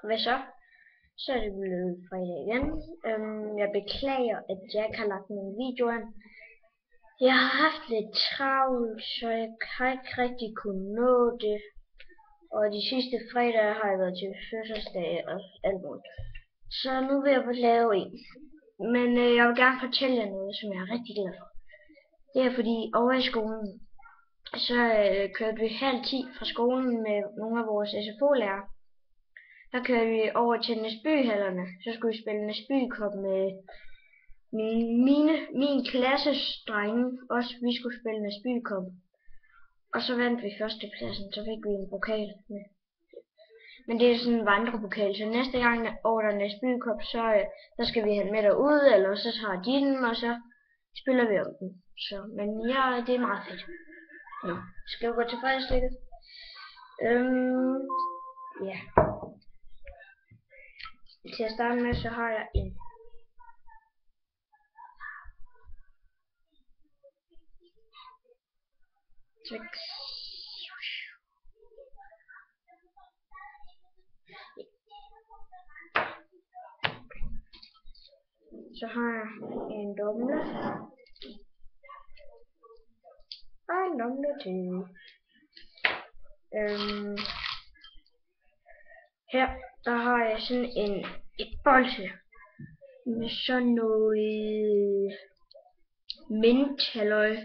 hvad så? Så er det blevet fredag igen. Jeg beklager, at jeg ikke har lagt nogle videoer ind. Jeg har haft lidt travlt, så jeg har ikke rigtig kunnet nå det. Og de sidste fredage har jeg været til fødselsdag og alt muligt. Så nu vil jeg lave en. Men jeg vil gerne fortælle jer noget, som jeg er rigtig glad for. Det er fordi over i skolen, så kørte vi 9:30 fra skolen med nogle af vores SFO-lærere. Der kørte vi over til Næsbyhallerne. Så skulle vi spille Næsby-cup med min klasses drenge. Også vi skulle spille Næsby-cup. Og så vandt vi førstepladsen, så fik vi en pokal med. Men det er sådan en vandrepokal, så næste gang over der er Næsby-cup, så skal vi have den med derud, eller så tager de den, og så spiller vi om den. Så, men ja, det er meget fedt. Nu skal vi gå til fredagslægget. Ja. Til at starte med, så har jeg en Twix. Så har jeg en dumle. Og en dumle til. Her, der har jeg sådan et bolse med sådan noget minthalløj,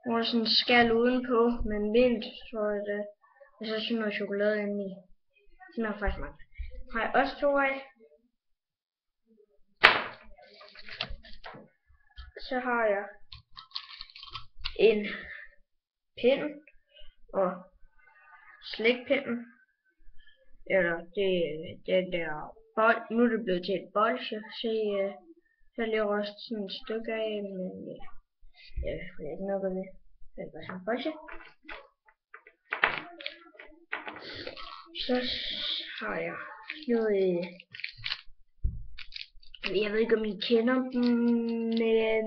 hvor der er sådan en skal udenpå med mint, og så sådan noget chokolade inde i. Sådan er faktisk meget. Har jeg også 2 af. Så har jeg en pind og slikpinden. Eller den der bold. Nu er det blevet til et bolsje. Så jeg lige røst sådan et stykke af, men jeg får ikke noget ved det. Det er bare sådan en bolsje. Så har jeg noget. Jeg ved ikke om I kender dem, men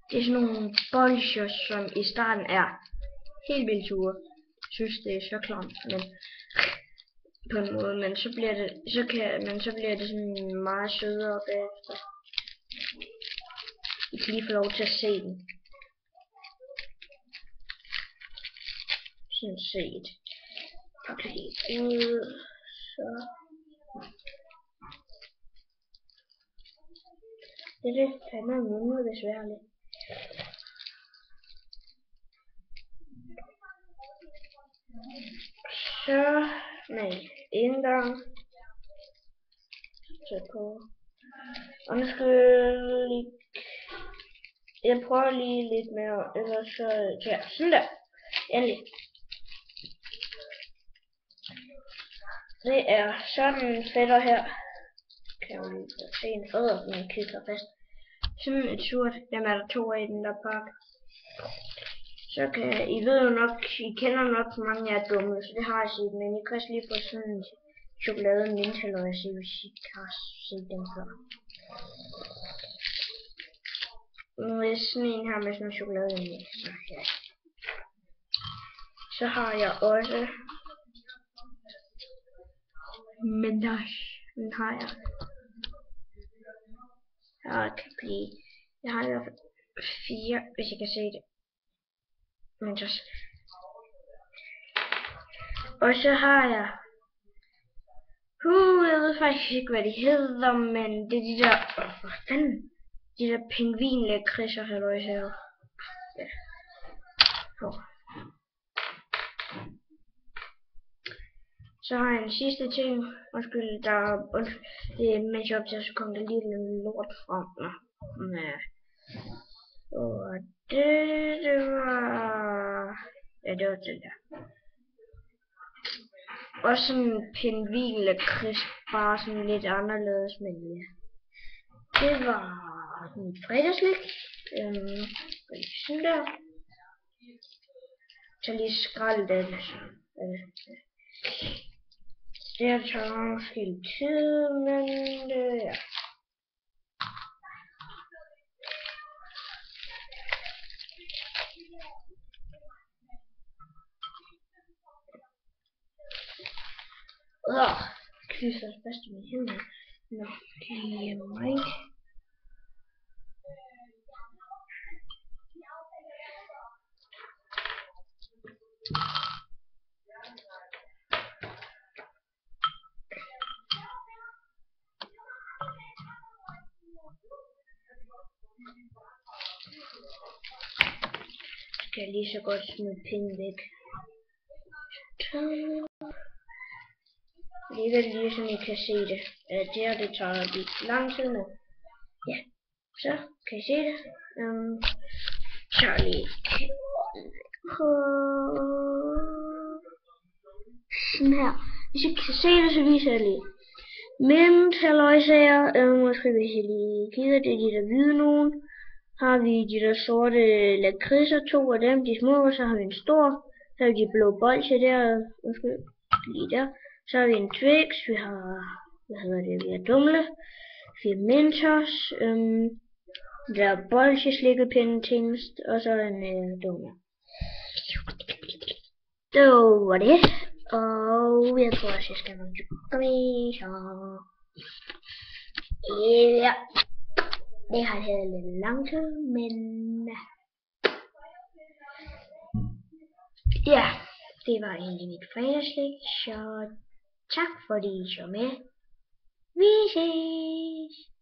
det er sådan nogle bolsjer, som i starten er helt vildt sure. Jeg synes det er så klamt, men på en måde, men så bliver det sådan meget sødere bagefter. I kan lige få lov til at se den. Sådan set. Okay, så. Det er lidt fandme noget besværligt. Så, nej, en gang. Så på. Og nu skal jeg prøver lige lidt mere, ellers så ja, sådan der. Endelig. Det er sådan en fætter her. Kan jeg jo lige se en fætter, den kigger fast. Sådan et surt, dem er der 2 af i den der pakke. Så kan I ved jo nok, I kender nok mange af jer dumme, så det har jeg set, men I kan også lige få sådan en chokolade minthalløj, hvis I ikke har set den før. Nu er sådan en her med sådan en chokolade i, så ja. Så har jeg også Menage, den har jeg. Jeg har i hvert fald 4, hvis I kan se det. Mentos. Og så har jeg jeg ved faktisk ikke hvad de hedder, men det er de der hvad fanden? De der pingvinlækridser halløj her. Ja. Så har jeg en sidste ting. Undskyld, mens jeg optager, så kom der lige lidt lort frem. Ja. Og det var. Ja, det var det der. Også sådan en pingvinlækrids, bare sådan lidt anderledes, men ja. Det var en fredagslæg. Sådan der. Så lige skrald den. Det tager måske lidt tid, men ja. Kysser fast i mine hænder. Nå, lige mig. Skal jeg lige så godt smide pinden væk. Alligevel lige så I kan se det. Det her det tager lidt lang tid nu. Ja, så kan I se det. Så lige sådan her. Hvis I kan se det, så viser jeg lige. Men halløjsager, måske hvis I lige kigger, det er de der hvide nogen. Har vi de der sorte lakridser, 2 af dem, de små, og så har vi en stor. Så har vi de blå bolsjer der, lige der. Så har vi en Twix, vi har, vi har Dumle, 4 Mentos, der er bolsje, slikkepinden, tingest, og så en Dumle. Det var det, og jeg tror også, jeg skal have nogle så. Ja, det har taget lidt lang tid, men ja, det var egentlig mit fredagslæg, så tak fordi I så med. Vi ses!